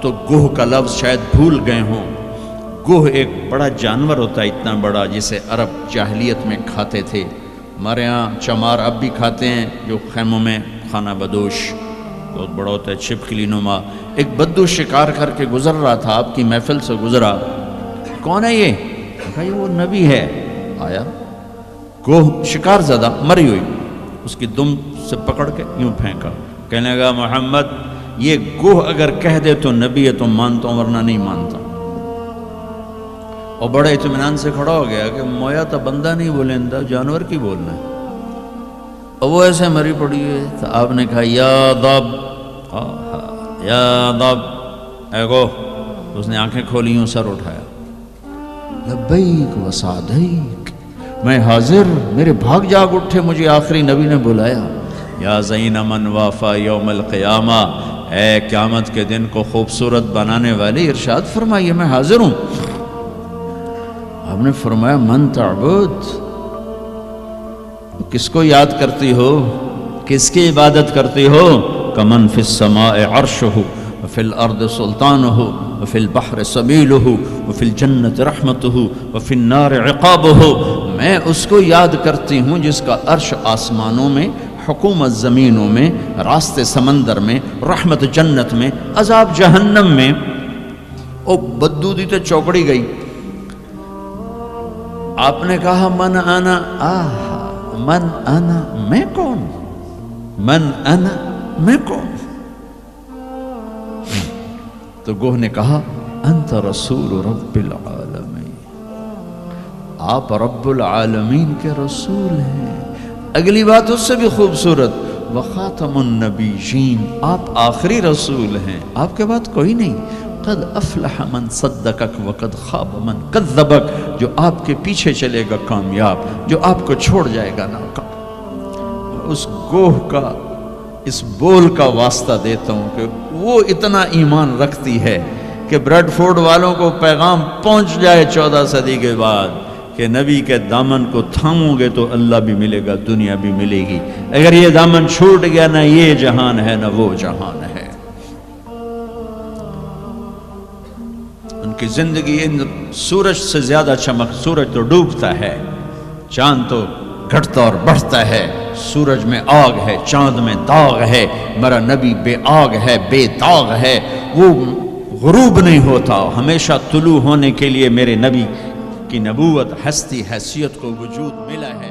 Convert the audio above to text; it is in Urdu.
تو گوہ کا لفظ شاید بھول گئے ہوں. گوہ ایک بڑا جانور ہوتا ہے، اتنا بڑا، جسے عرب جاہلیت میں کھاتے تھے. ہمارے یہاں چمار اب بھی کھاتے ہیں، جو خیموں میں خانہ بدوش بہت بڑا ہوتا ہے، چھپکلی نما. ایک بدو شکار کر کے گزر رہا تھا، آپ کی محفل سے گزرا. کون ہے یہ؟ کہا یہ وہ نبی ہے. آیا گوہ شکار زدہ مری ہوئی، اس کی دم سے پکڑ کے یوں پھینکا. کہنے لگا محمد یہ گوہ اگر کہہ دے تو نبی ہے تو مانتا ہوں، ورنہ نہیں مانتا. اور بڑے اطمینان سے کھڑا ہو گیا کہ مویا تو بندہ نہیں بولیندا، جانور کی بولنا ہے. اور وہ ایسے مری پڑی ہے. تو آپ نے کہا یا ضب، یا ضب، اے گوہ. اس نے آنکھیں کھولی، یوں سر اٹھایا. لبیک و سعدیک، میں حاضر. میرے بھاگ جاگ اٹھے، مجھے آخری نبی نے بلایا. یا زین من وافا یوم القیامہ، اے قیامت کے دن کو خوبصورت بنانے والے، ارشاد فرمائیے میں حاضر ہوں. آپ نے فرمایا من تعبد، کس کو یاد کرتی ہو، کس کی عبادت کرتی ہو؟ کمن فی السماء عرشہ وفی الارض سلطانہ وفی البحر سبیلہ وفی الجنت رحمتہ وفی النار عقابہ. میں اس کو یاد کرتی ہوں جس کا عرش آسمانوں میں، حکومت زمینوں میں، راستے سمندر میں، رحمت جنت میں، عذاب جہنم میں. او بدو دی تے چوکڑی گئی. آپ نے کہا من انا، من انا، میں کون؟ من انا، میں کون؟ تو گوہ نے کہا انت رسول رب العالمین، آپ رب العالمین کے رسول ہیں. اگلی بات اس سے بھی خوبصورت، وخاتم النبیین، آپ آخری رسول ہیں، آپ کے بعد کوئی نہیں. قد افلح من صدقک وقد خاب من کذبک، جو آپ کے پیچھے چلے گا کامیاب، جو آپ کو چھوڑ جائے گا ناکام. اس گوہ کا، اس بول کا واسطہ دیتا ہوں کہ وہ اتنا ایمان رکھتی ہے کہ بریڈ فورڈ والوں کو پیغام پہنچ جائے 14 صدی کے بعد کہ نبی کے دامن کو تھامو گے تو اللہ بھی ملے گا، دنیا بھی ملے گی. اگر یہ دامن چھوٹ گیا، نہ یہ جہان ہے نہ وہ جہان ہے. ان کی زندگی ان سورج سے زیادہ چمک. سورج تو ڈوبتا ہے، چاند تو گھٹتا اور بڑھتا ہے. سورج میں آگ ہے، چاند میں داغ ہے. میرا نبی بے آگ ہے، بے داغ ہے. وہ غروب نہیں ہوتا، ہمیشہ طلوع ہونے کے لیے میرے نبی کی نبوت، ہستی، حیثیت کو وجود ملا ہے.